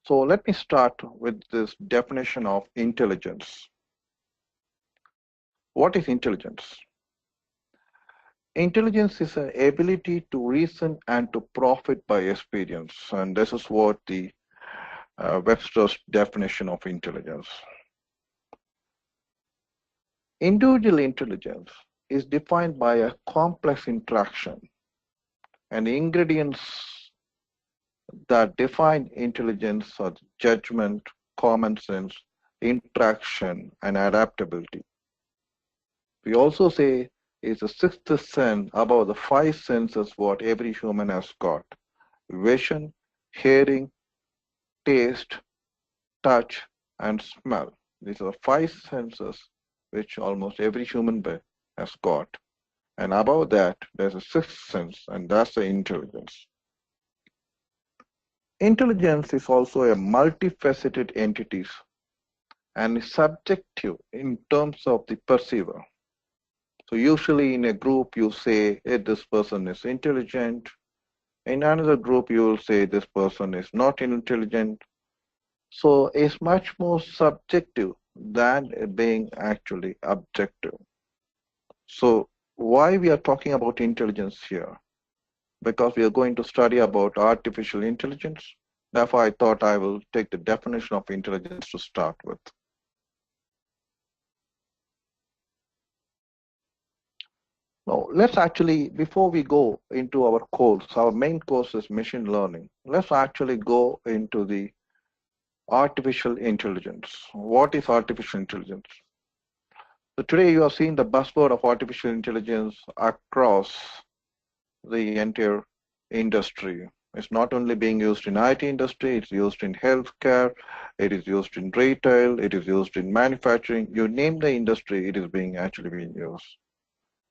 So let me start with this definition of intelligence. What is intelligence? Intelligence is an ability to reason and to profit by experience. And this is what the Webster's definition of intelligence. Individual intelligence is defined by a complex interaction, and the ingredients that define intelligence are judgment, common sense, interaction, and adaptability. We also say it's a sixth sense above the five senses what every human has got: vision, hearing, taste, touch, and smell. These are five senses which almost every human being has got. And above that, there's a sixth sense, and that's the intelligence. Intelligence is also a multifaceted entity and is subjective in terms of the perceiver. So usually in a group, you say, hey, this person is intelligent. In another group, you will say this person is not intelligent. So it's much more subjective than being actually objective. So why we are talking about intelligence here? Because we are going to study about artificial intelligence. Therefore, I thought I will take the definition of intelligence to start with. Now, let's actually, before we go into our course, our main course is machine learning. Let's actually go into the artificial intelligence. What is artificial intelligence? So today you have seen the buzzword of artificial intelligence across the entire industry. It's not only being used in IT industry, it's used in healthcare, it is used in retail, it is used in manufacturing. You name the industry, it is actually being used.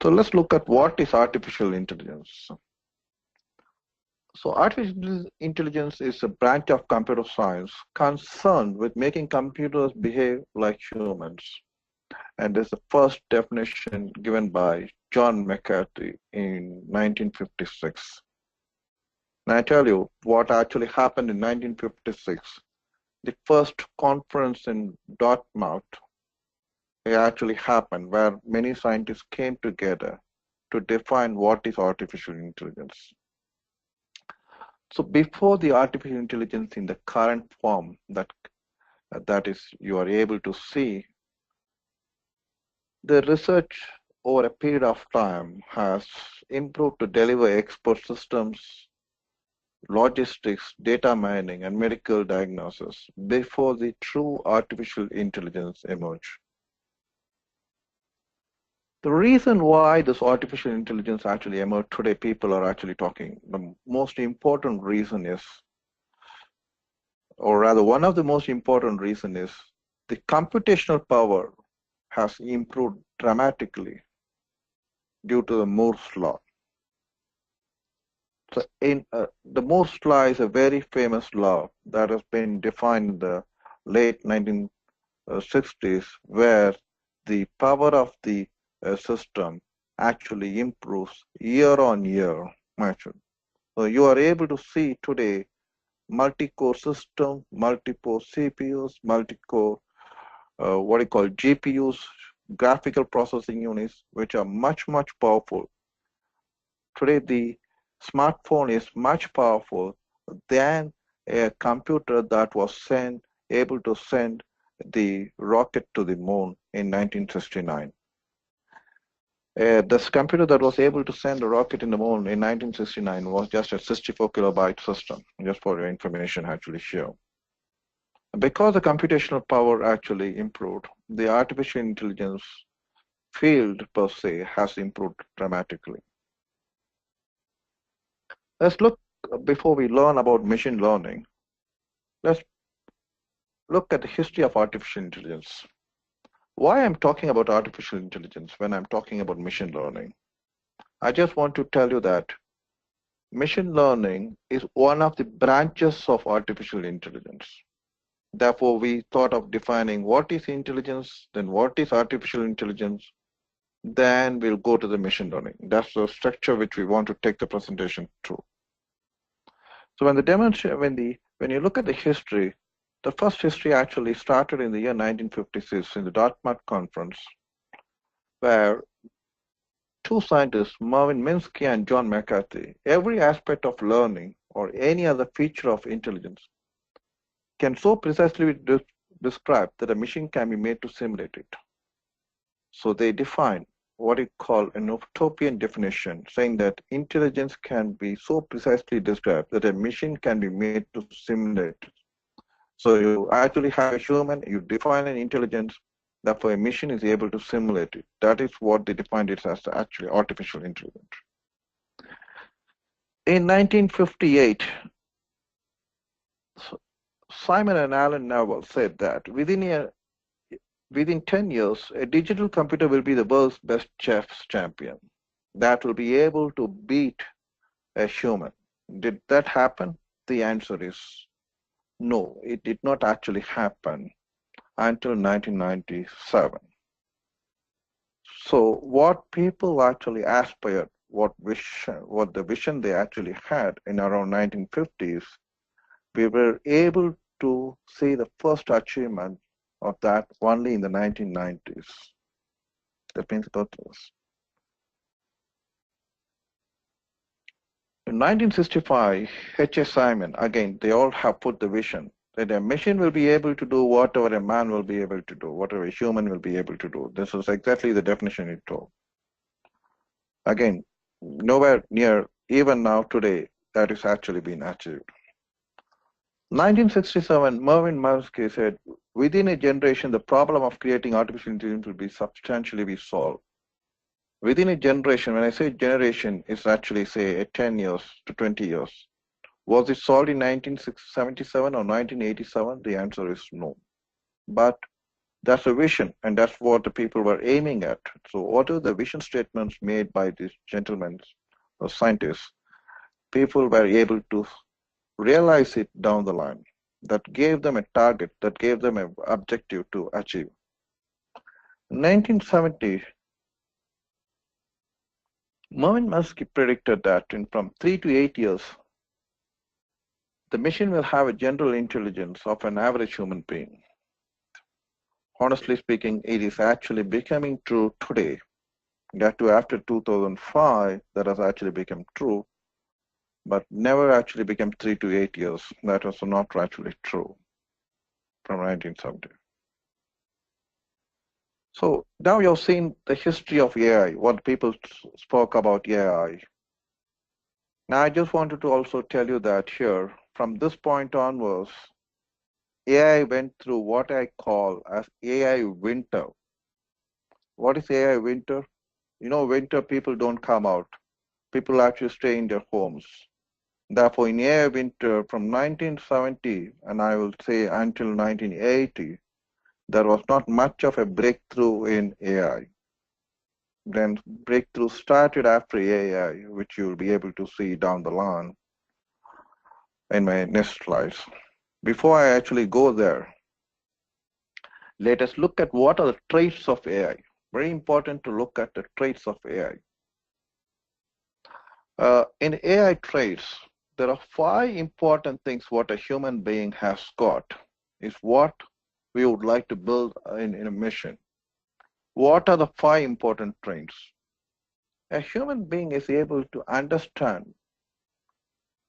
So let's look at what is artificial intelligence. So artificial intelligence is a branch of computer science concerned with making computers behave like humans. And this is the first definition given by John McCarthy in 1956. Now I tell you what actually happened in 1956. The first conference in Dartmouth actually happened where many scientists came together to define what is artificial intelligence. So before the artificial intelligence in the current form that is you are able to see, the research over a period of time has improved to deliver expert systems, logistics, data mining, and medical diagnosis before the true artificial intelligence emerged. The reason why this artificial intelligence actually emerged today, people are actually talking, the most important reason is, or rather one of the most important reason is the computational power has improved dramatically due to the Moore's law. So the Moore's law is a very famous law that has been defined in the late 1960s, where the power of the system actually improves year on year. So you are able to see today multi-core system, multi-core CPUs, multi-core what you call GPUs, graphical processing units, which are much powerful. Today the smartphone is much powerful than a computer that was able to send the rocket to the moon in 1969. This computer that was able to send a rocket in the moon in 1969 was just a 64 kilobyte system, just for your information actually here. Because the computational power actually improved, the artificial intelligence field per se has improved dramatically. Let's look, before we learn about machine learning, let's look at the history of artificial intelligence. Why I'm talking about artificial intelligence when I'm talking about machine learning? I just want to tell you that machine learning is one of the branches of artificial intelligence. Therefore, we thought of defining what is intelligence, then what is artificial intelligence, then we'll go to the machine learning. That's the structure which we want to take the presentation through. So when you look at the history, The first history actually started in the year 1956 in the Dartmouth Conference, where two scientists, Marvin Minsky and John McCarthy, every aspect of learning or any other feature of intelligence can so precisely be described that a machine can be made to simulate it. So they define what is called an utopian definition, saying that intelligence can be so precisely described that a machine can be made to simulate it. So you actually have a human, you define an intelligence, therefore a machine is able to simulate it. That is what they defined it as, actually artificial intelligence. In 1958, Simon and Alan Neville said that within 10 years, a digital computer will be the world's best chess champion that will be able to beat a human. Did that happen? The answer is no, it did not actually happen until 1997. So what people actually aspired, what the vision they actually had in around 1950s, we were able to see the first achievement of that only in the 1990s. That means about this. In 1965, H.S. Simon, again, they all have put the vision that a machine will be able to do whatever a man will be able to do, whatever a human will be able to do. This is exactly the definition it told. Again, nowhere near, even now today, that is actually been achieved. 1967, Mervyn Minsky said, within a generation, the problem of creating artificial intelligence will be substantially solved. Within a generation, when I say generation, it's actually say 10 years to 20 years. Was it solved in 1977 or 1987? The answer is no. But that's a vision, and that's what the people were aiming at. So what are the vision statements made by these gentlemen or scientists? People were able to realize it down the line. That gave them a target, that gave them an objective to achieve. In 1970, Mervyn Minsky predicted that from 3 to 8 years, the machine will have a general intelligence of an average human being. Honestly speaking, it is actually becoming true today. That too, after 2005, that has actually become true, but never actually became 3 to 8 years. That was not actually true from 1970. So now you've seen the history of AI, what people spoke about AI. Now I just wanted to also tell you that here, from this point onwards, AI went through what I call as AI winter. What is AI winter? You know, winter people don't come out. People actually stay in their homes. Therefore, in AI winter from 1970, and I will say until 1980, there was not much of a breakthrough in AI. Then breakthrough started after AI, which you'll be able to see down the line in my next slides. Before I actually go there, let us look at what are the traits of AI. Very important to look at the traits of AI. In AI traits, there are 5 important things what a human being has got, is what we would like to build in a mission. What are the 5 important traits? A human being is able to understand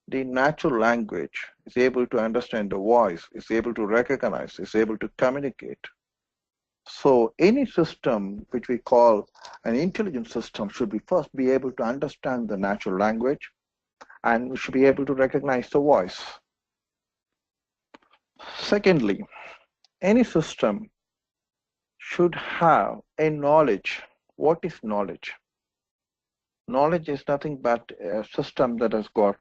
the natural language, is able to understand the voice, is able to recognize, is able to communicate. So any system which we call an intelligent system should be first be able to understand the natural language, and we should be able to recognize the voice. Secondly, any system should have a knowledge. What is knowledge? Knowledge is nothing but a system that has got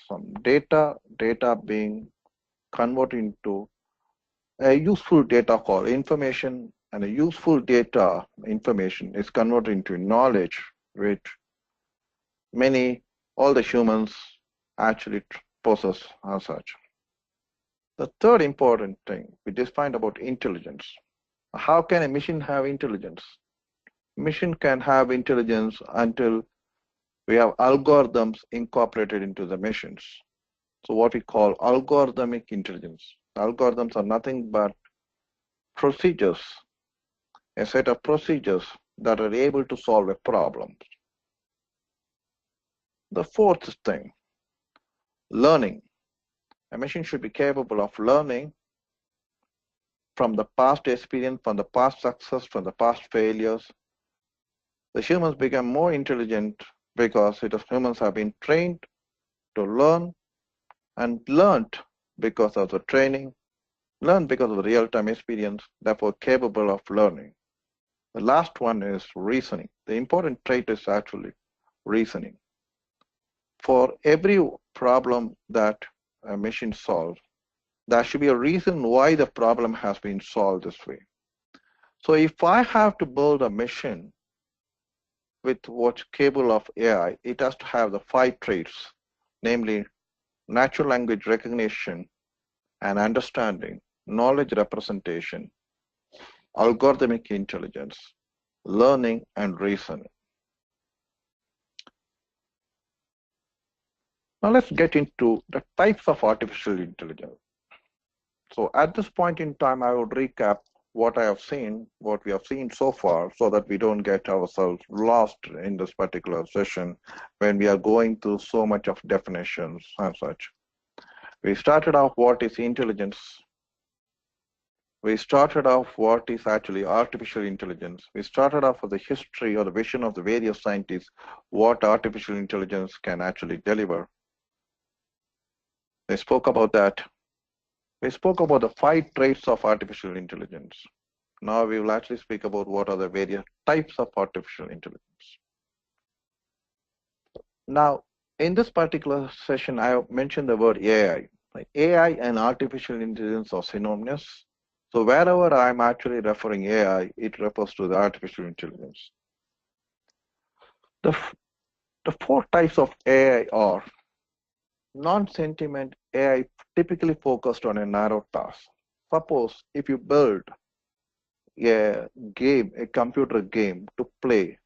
some data being converted into a useful data called information, and a useful data information is converted into knowledge, which all the humans actually possess as such. The third important thing we defined about intelligence. How can a machine have intelligence? Machine can have intelligence until we have algorithms incorporated into the machines. So what we call algorithmic intelligence. Algorithms are nothing but procedures, a set of procedures that are able to solve a problem. The fourth thing, learning. A machine should be capable of learning from the past experience, from the past success, from the past failures. The humans become more intelligent because humans have been trained to learn and learned because of the training, learned because of the real-time experience, therefore capable of learning. The last one is reasoning. The important trait is actually reasoning. For every problem that a machine solves, there should be a reason why the problem has been solved this way. So if I have to build a machine with what's capable of AI, it has to have the 5 traits, namely natural language recognition and understanding, knowledge representation, algorithmic intelligence, learning, and reasoning. Now let's get into the types of artificial intelligence. So at this point in time, I would recap what we have seen so far, so that we don't get ourselves lost in this particular session when we are going through so much of definitions and such. We started off what is intelligence. We started off what is actually artificial intelligence. We started off with the history or the vision of the various scientists, what artificial intelligence can actually deliver. We spoke about that. We spoke about the 5 traits of artificial intelligence. Now we will actually speak about what are the various types of artificial intelligence. Now, in this particular session, I have mentioned the word AI. AI and artificial intelligence are synonymous. So wherever I'm actually referring AI, it refers to the artificial intelligence. The 4 types of AI are non-sentiment AI, typically focused on a narrow task. Suppose if you build a game, a computer game to play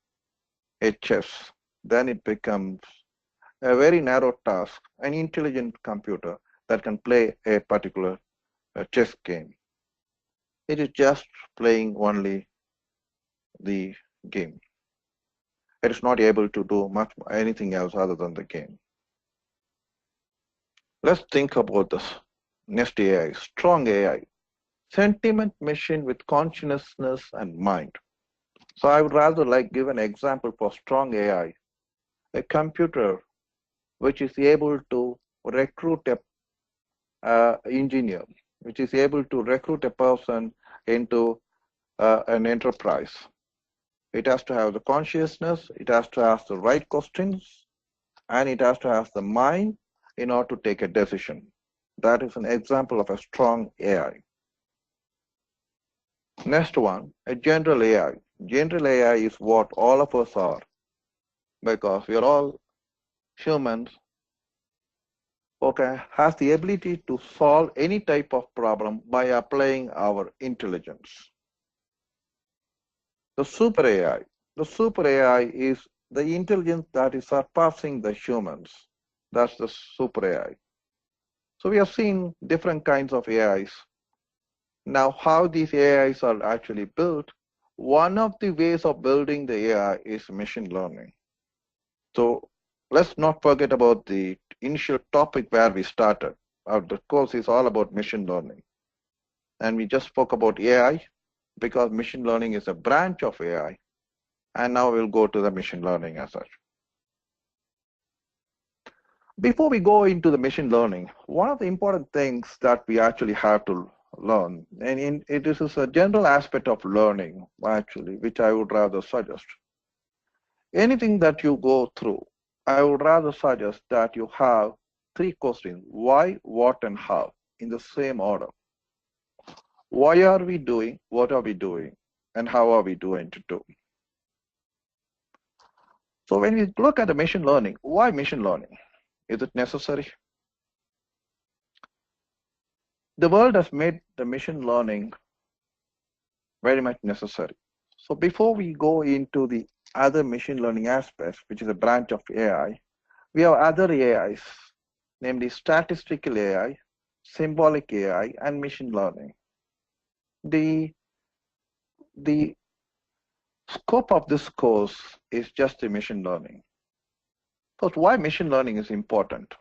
a chess, then it becomes a very narrow task, an intelligent computer that can play a particular chess game. It is just playing only the game. It is not able to do anything else other than the game. Let's think about this next AI, strong AI. Sentiment machine with consciousness and mind. So I would rather give an example for strong AI, a computer which is able to recruit a engineer, which is able to recruit a person into an enterprise. It has to have the consciousness, it has to ask the right questions, and it has to have the mind in order to take a decision. That is an example of a strong AI. Next one, a general AI. General AI is what all of us are, because we are all humans, okay, has the ability to solve any type of problem by applying our intelligence. The super AI. The super AI is the intelligence that is surpassing the humans. That's the super AI. So we have seen different kinds of AIs. Now, how these AIs are actually built, one of the ways of building the AI is machine learning. So let's not forget about the initial topic where we started. The course is all about machine learning. And we just spoke about AI because machine learning is a branch of AI. And now we'll go to the machine learning as such. Before we go into the machine learning, one of the important things that we actually have to learn, and it is a general aspect of learning, actually, which I would rather suggest. Anything that you go through, I would rather suggest that you have 3 questions: why, what, and how, in the same order. Why are we doing? What are we doing? And how are we doing to do? So when we look at the machine learning, why machine learning? Is it necessary? The world has made the machine learning very much necessary. So before we go into the other machine learning aspects, which is a branch of AI, we have other AIs, namely statistical AI, symbolic AI, and machine learning. The, the scope of this course is just the machine learning. But why machine learning is important?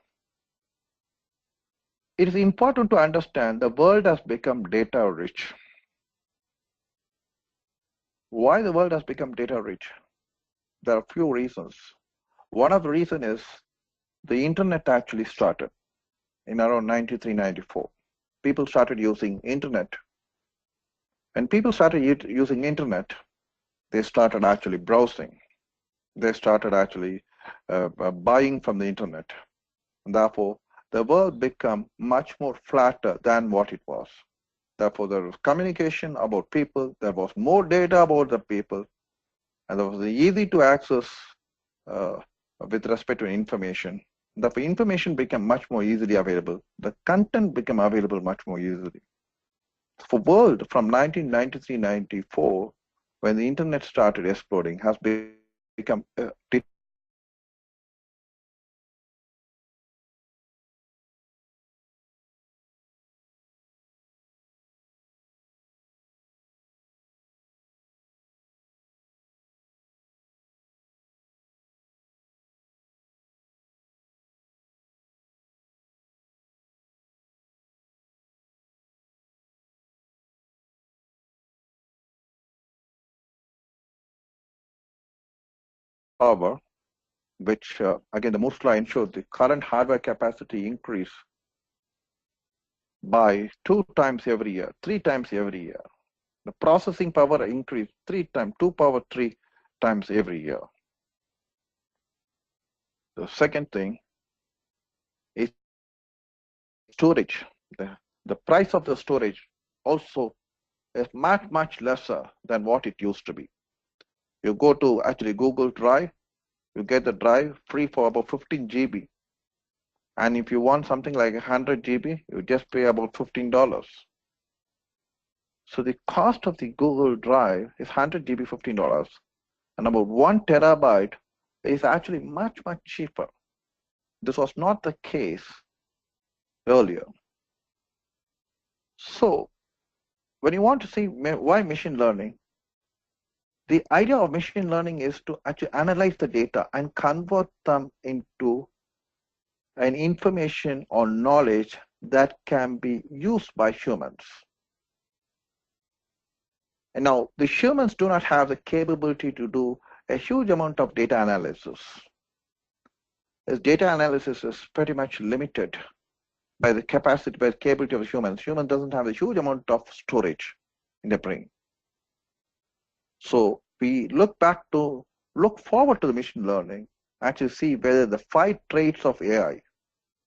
It is important to understand the world has become data rich. Why the world has become data rich? There are a few reasons. One of the reasons is the internet actually started in around 93, 94. People started using internet. When people started using internet, they started actually browsing. They started actually buying from the internet. And therefore, the world became much more flatter than what it was. Therefore, there was communication about people, there was more data about the people, and there was easy to access uh, with respect to information. Therefore, information became much more easily available. The content became available much more easily. For world from 1993-94, when the internet started exploding, has become power, which again the Moore's law ensured the current hardware capacity increase by 2 times every year, 3 times every year. The processing power increased 3 times, 2 power 3 times every year. The second thing is storage. The price of the storage also is much lesser than what it used to be. You go to actually Google Drive, you get the drive free for about 15 GB. And if you want something like 100 GB, you just pay about $15. So the cost of the Google Drive is 100 GB, $15. And about 1 TB is actually much cheaper. This was not the case earlier. So when you want to see why machine learning, the idea of machine learning is to actually analyze the data and convert them into an information or knowledge that can be used by humans. And now the humans do not have the capability to do a huge amount of data analysis. As data analysis is pretty much limited by the capacity, by the capability of humans. Human doesn't have a huge amount of storage in the brain. So we look forward to the machine learning, actually see whether the 5 traits of AI,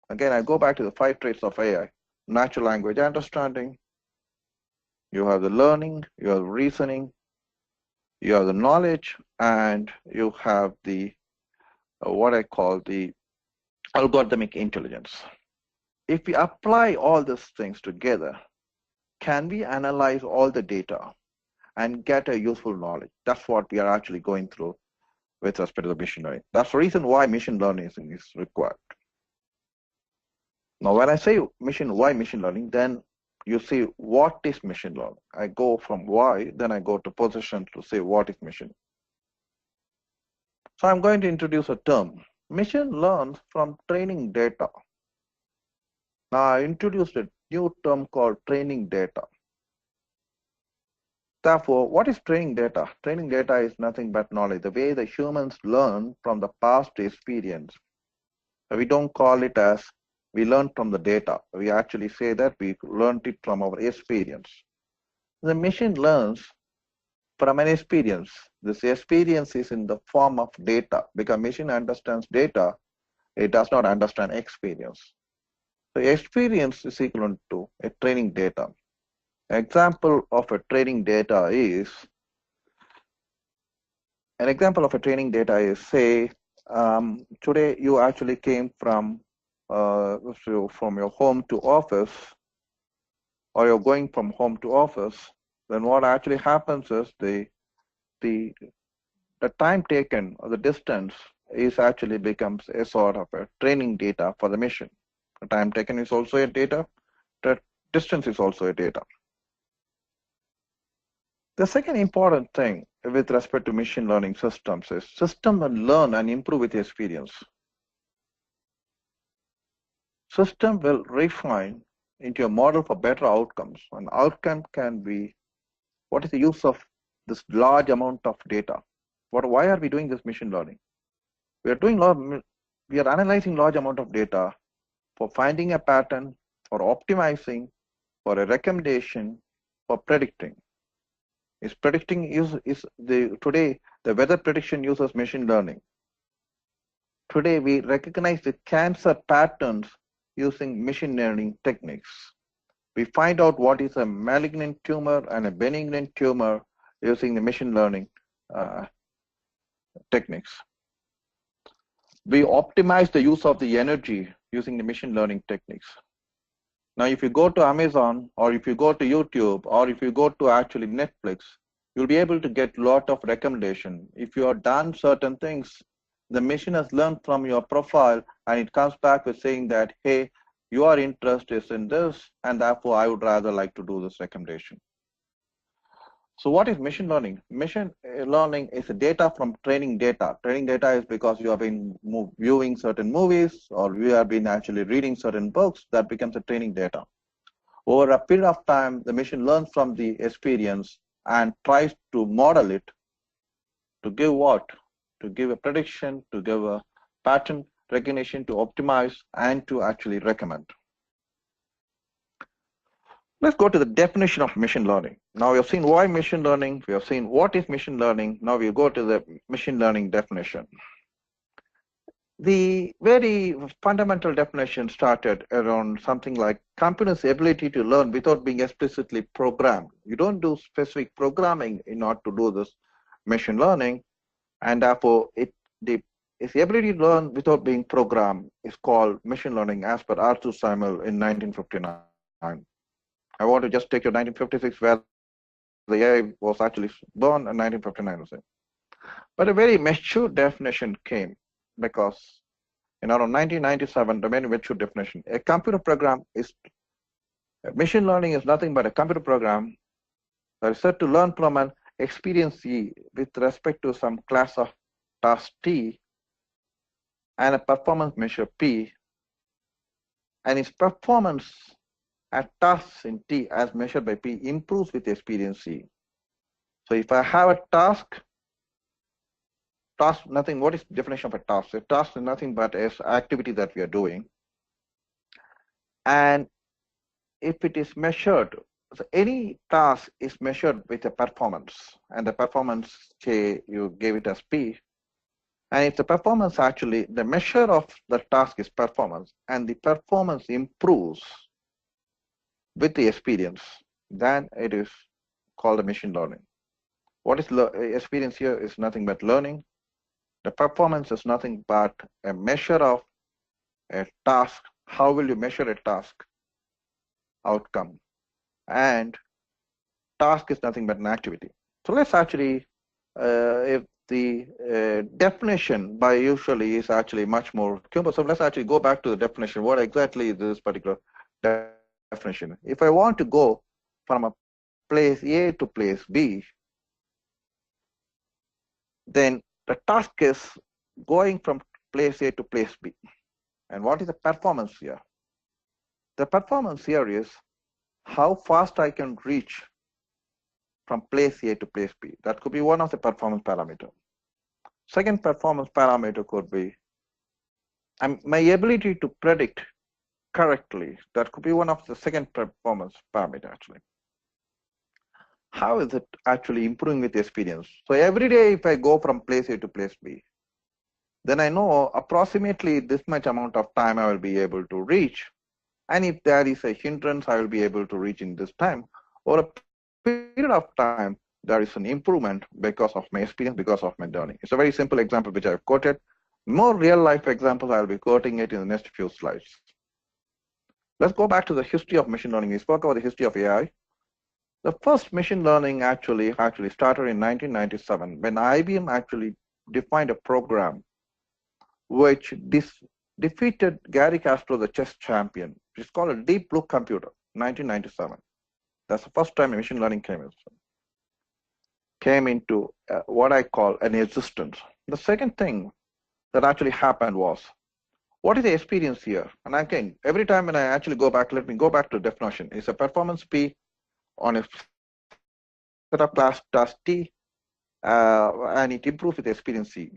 again, I go back to the 5 traits of AI, natural language understanding, you have the learning, you have reasoning, you have the knowledge, and you have the, what I call the algorithmic intelligence. If we apply all these things together, can we analyze all the data and get a useful knowledge? That's what we are actually going through with respect to the machine learning. That's the reason why machine learning is required. Now, when I say why machine learning, then you see what is machine learning. I go from why, then I go to position to say what is machine. So I'm going to introduce a term. Machine learns from training data. Now I introduced a new term called training data. Therefore, what is training data? Training data is nothing but knowledge, the way the humans learn from the past experience. We don't call it as we learn from the data. We actually say that we learned it from our experience. The machine learns from an experience. This experience is in the form of data. Because machine understands data, it does not understand experience. So experience is equivalent to a training data. Example of a training data is, say, today you actually came from your home to office, or you're going from home to office. Then what actually happens is the time taken or the distance is actually becomes a sort of a training data for the machine. The time taken is also a data. distance is also a data. The second important thing with respect to machine learning systems is system will learn and improve with experience. System will refine into a model for better outcomes. An outcome can be what is the use of this large amount of data? Why are we doing this machine learning? We are analyzing large amount of data for finding a pattern, for optimizing, for a recommendation, for predicting. Today the weather prediction uses machine learning. Today we recognize the cancer patterns using machine learning techniques. We find out what is a malignant tumor and a benignant tumor using the machine learning techniques. We optimize the use of the energy using the machine learning techniques. Now, if you go to Amazon, or if you go to YouTube, or if you go to actually Netflix, you'll be able to get a lot of recommendation. If you have done certain things, the machine has learned from your profile, and it comes back with saying that, hey, your interest is in this, and therefore I would rather like to do this recommendation. So what is machine learning? Machine learning is data from training data. Training data is because you have been viewing certain movies, or you have been actually reading certain books. That becomes a training data. Over a period of time, the machine learns from the experience and tries to model it to give what? To give a prediction, to give a pattern recognition, to optimize, and to actually recommend. Let's go to the definition of machine learning. Now we have seen why machine learning, we have seen what is machine learning. Now we go to the machine learning definition. The very fundamental definition started around something like computer's ability to learn without being explicitly programmed. You don't do specific programming in order to do this machine learning, and therefore its ability to learn without being programmed is called machine learning as per Arthur Simel in 1959. I want to just take your 1956 where the AI was actually born in 1959. But a very mature definition came because in around 1997, the very mature definition, a computer program is, machine learning is nothing but a computer program that is said to learn from an experience E with respect to some class of task T and a performance measure P, and its performance at tasks in T as measured by P improves with experience C. So if I have a task, nothing, what is the definition of a task? A task is nothing but an activity that we are doing. And if it is measured, so any task is measured with a performance, and the performance, say you gave it as P, and if the performance actually, the measure of the task is performance, and the performance improves with the experience, then it is called a machine learning. What is experience here is nothing but learning. The performance is nothing but a measure of a task. How will you measure a task outcome? And task is nothing but an activity. So let's actually, if the definition by usually is actually much more simple. So let's actually go back to the definition. What exactly is this particular definition? If I want to go from a place A to place B, then the task is going from place A to place B. And what is the performance here? The performance here is how fast I can reach from place A to place B. That could be one of the performance parameters. Second performance parameter could be my ability to predict correctly. That could be one of the second performance parameter actually. How is it actually improving with experience? So every day if I go from place A to place B, then I know approximately this much amount of time I will be able to reach. And if there is a hindrance, I will be able to reach in this time. Over a period of time, there is an improvement because of my experience, because of my learning. It's a very simple example which I've quoted. More real life examples, I'll be quoting it in the next few slides. Let's go back to the history of machine learning. We spoke about the history of AI. The first machine learning actually started in 1997 when IBM actually defined a program which defeated Gary Kasparov, the chess champion. It's called a deep blue computer. 1997. That's the first time machine learning came into what I call an existence. The second thing that actually happened was, what is the experience here? And again, every time when I actually go back, let me go back to the definition. It's a performance P on a set of task T, and it improves with experience C.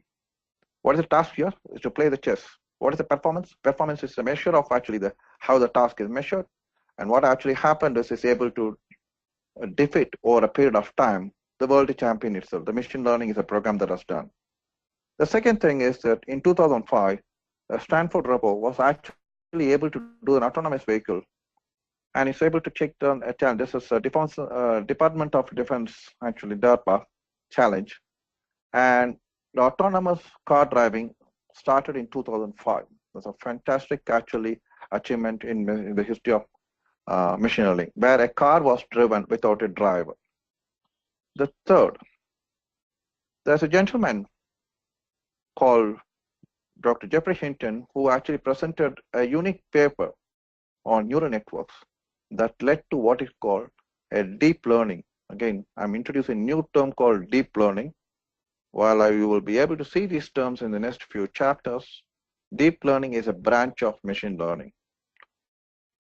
What is the task here? Is to play the chess. What is the performance? Performance is a measure of actually how the task is measured. And what actually happened is able to defeat over a period of time the world champion itself. The machine learning is a program that was done. The second thing is that in 2005, Stanford Robo was actually able to do an autonomous vehicle, and it's able to check down a challenge. This is a Department of Defense, actually DARPA challenge, and the autonomous car driving started in 2005. That's a fantastic actually achievement in the history of machine learning, where a car was driven without a driver. The third, there's a gentleman called Dr. Jeffrey Hinton, who actually presented a unique paper on neural networks that led to what is called a deep learning. Again, I'm introducing a new term called deep learning. While you will be able to see these terms in the next few chapters, deep learning is a branch of machine learning.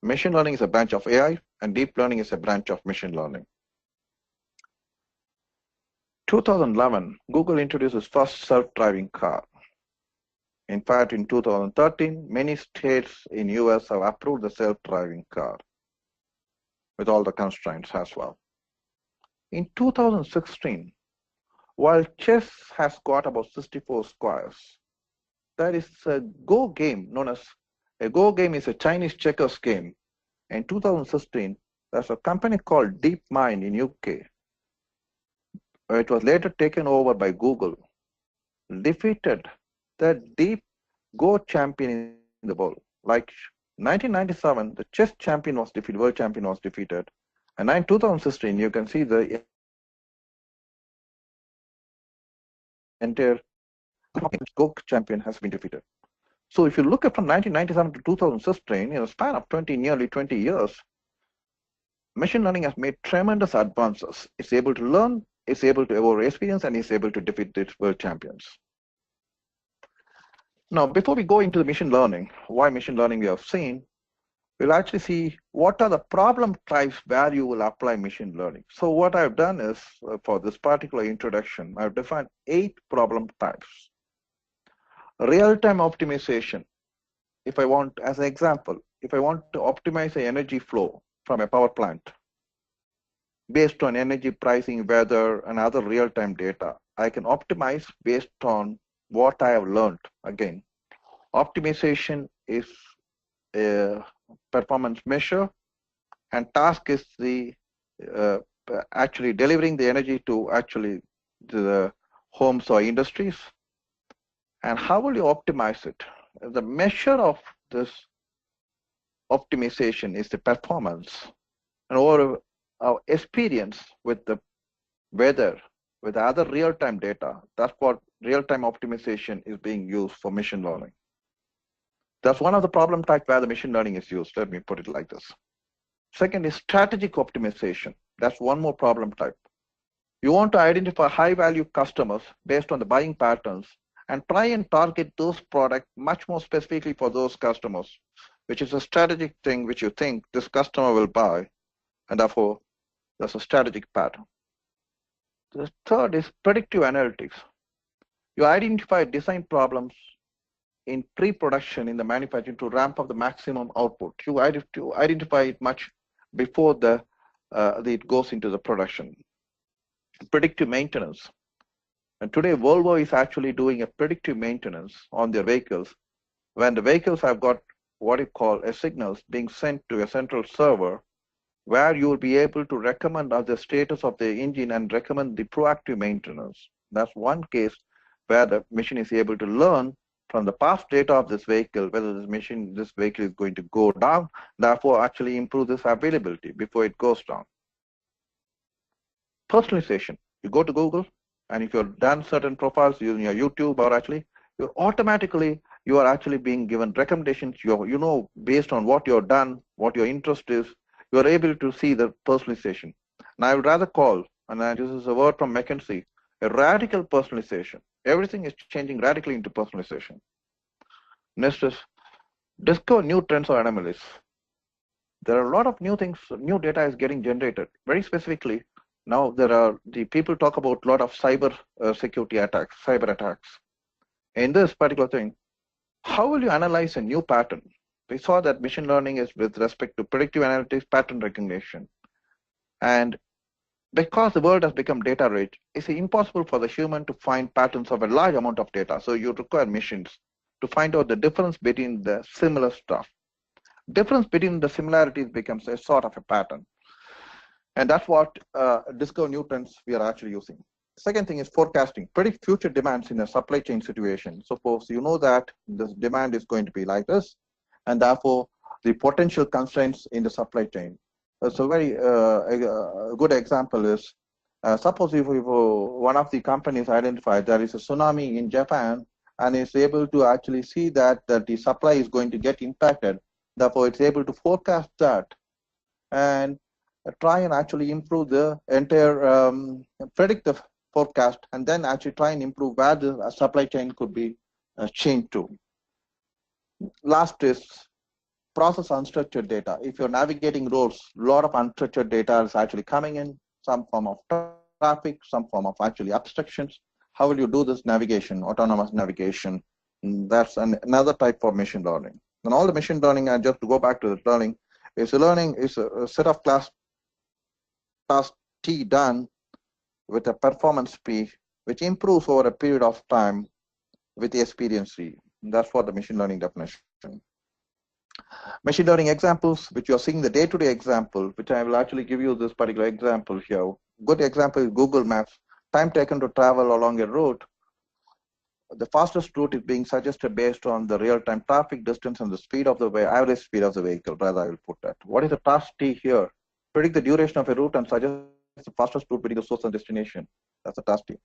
Machine learning is a branch of AI, and deep learning is a branch of machine learning. 2011, Google introduced its first self-driving car. In fact, in 2013, many states in US have approved the self-driving car with all the constraints as well. In 2016, while chess has got about 64 squares, there is a Go game known as a Go game is a Chinese checkers game. In 2016, there's a company called DeepMind in UK. It was later taken over by Google, defeated the deep Go champion in the world. Like 1997, the chess champion was defeated, world champion was defeated. And in 2016, you can see the entire Go champion has been defeated. So if you look at from 1997 to 2016, in a span of nearly 20 years, machine learning has made tremendous advances. It's able to learn, it's able to evolve experience, and it's able to defeat its world champions. Now, before we go into the machine learning, why machine learning we have seen, we'll actually see what are the problem types where you will apply machine learning. So what I've done is, for this particular introduction, I've defined 8 problem types. Real-time optimization. If I want, as an example, if I want to optimize the energy flow from a power plant based on energy pricing, weather, and other real-time data, I can optimize based on what I have learned. Again, optimization is a performance measure, and task is the actually delivering the energy to actually the homes or industries. And how will you optimize it? The measure of this optimization is the performance, and over our experience with the weather, with other real-time data. That's what real-time optimization is being used for machine learning. That's one of the problem types where the machine learning is used. Let me put it like this. Second is strategic optimization. That's one more problem type. You want to identify high-value customers based on the buying patterns and try and target those products much more specifically for those customers, which is a strategic thing which you think this customer will buy, and therefore that's a strategic pattern. The third is predictive analytics. You identify design problems in pre-production in the manufacturing to ramp up the maximum output. You identify it much before it goes into the production. Predictive maintenance. And today, Volvo is actually doing a predictive maintenance on their vehicles. When the vehicles have got what you call a signals being sent to a central server, where you will be able to recommend the status of the engine and recommend the proactive maintenance. That's one case where the machine is able to learn from the past data of this vehicle whether this vehicle is going to go down, therefore actually improve this availability before it goes down. Personalization. You go to Google, and if you've done certain profiles using your YouTube, or actually you are actually being given recommendations. You know, based on what you've done, what your interest is, you are able to see the personalization. And I would rather call, and this is a word from McKinsey, a radical personalization. Everything is changing radically into personalization. Next is discover new trends or anomalies. There are a lot of new things, new data is getting generated. Very specifically, now the people talk about a lot of cyber security attacks, cyber attacks. In this particular thing, how will you analyze a new pattern? We saw that machine learning is with respect to predictive analytics, pattern recognition. And because the world has become data rich, it's impossible for the human to find patterns of a large amount of data. So you require machines to find out the difference between the similar stuff. Difference between the similarities becomes a sort of a pattern. And that's what Discover New Trends we are actually using. Second thing is forecasting, predict future demands in a supply chain situation. Suppose you know that this demand is going to be like this, and therefore the potential constraints in the supply chain. So very good example is, suppose if one of the companies identified there is a tsunami in Japan and is able to actually see that the supply is going to get impacted, therefore it's able to forecast that and try and actually improve the entire, predict the forecast, and then actually try and improve where the supply chain could be changed to. Last is process unstructured data. If you're navigating roads, a lot of unstructured data is actually coming in, some form of traffic, some form of actually obstructions. How will you do this navigation, autonomous navigation? That's another type of machine learning. And all the machine learning, and just to go back to the learning is a set of task T done with a performance P, which improves over a period of time with the experience C. That's for the machine learning definition. Machine learning examples, which you're seeing the day-to-day example, which I will actually give you this particular example here. Good example is Google Maps. Time taken to travel along a route. The fastest route is being suggested based on the real-time traffic distance and the speed of the average speed of the vehicle, rather I will put that. What is the task T here? Predict the duration of a route and suggest the fastest route between the source and destination. That's the task T.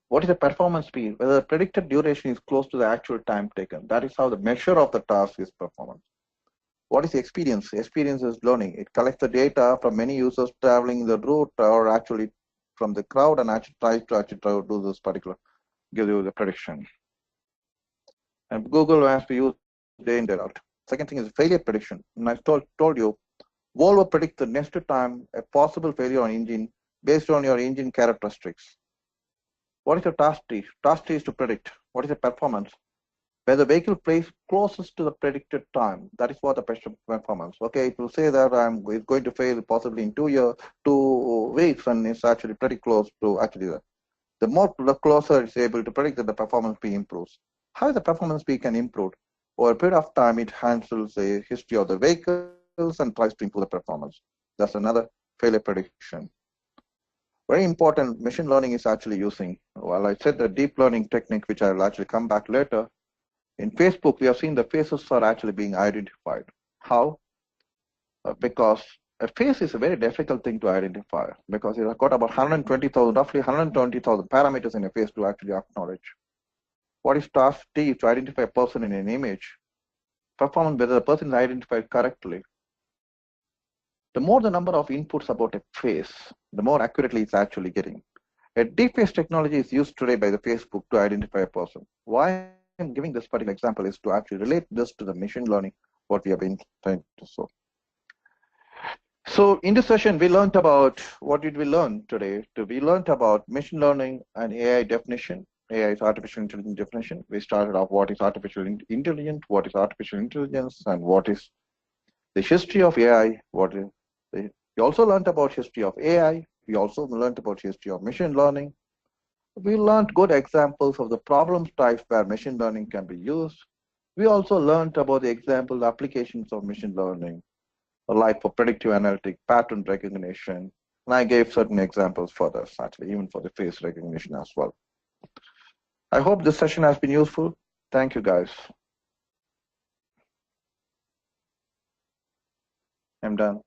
What is the performance speed? Whether the predicted duration is close to the actual time taken. That is how the measure of the task is performance. What is the experience? Experience is learning. It collects the data from many users traveling the route or actually from the crowd and actually tries to do this particular, give you the prediction. And Google has to use day in, day out. Second thing is failure prediction. And I told you, Volvo predicts the next time a possible failure on engine based on your engine characteristics. What is the task T? Task T is to predict. What is the performance? Where the vehicle plays closest to the predicted time. That is what the performance. Okay, it will say that it's going to fail possibly in 2 weeks, and it's actually pretty close to actually that. The closer it's able to predict that the performance P improves. How the performance P can improve? Over a period of time, it handles a history of the vehicles and tries to improve the performance. That's another failure prediction. Very important, machine learning is actually using, well, I said the deep learning technique, which I will actually come back later. In Facebook, we have seen the faces are actually being identified. How? Because a face is a very difficult thing to identify because it has got about 120,000, roughly 120,000 parameters in a face to actually acknowledge. What is task T? To identify a person in an image. Performance, whether the person is identified correctly. The more the number of inputs about a face, the more accurately it's actually getting. A deep face technology is used today by the Facebook to identify a person. Why I'm giving this particular example is to actually relate this to the machine learning, what we have been trying to solve. So in this session, we learned about, what did we learn today? We learned about machine learning and AI definition. AI is artificial intelligence definition. We started off what is artificial intelligence, what is artificial intelligence, and what is the history of AI. We also learned about history of AI. We also learned about history of machine learning. We learned good examples of the problem types where machine learning can be used. We also learned about the example applications of machine learning, like for predictive analytics, pattern recognition. And I gave certain examples for this, actually, even for the face recognition as well. I hope this session has been useful. Thank you, guys. I'm done.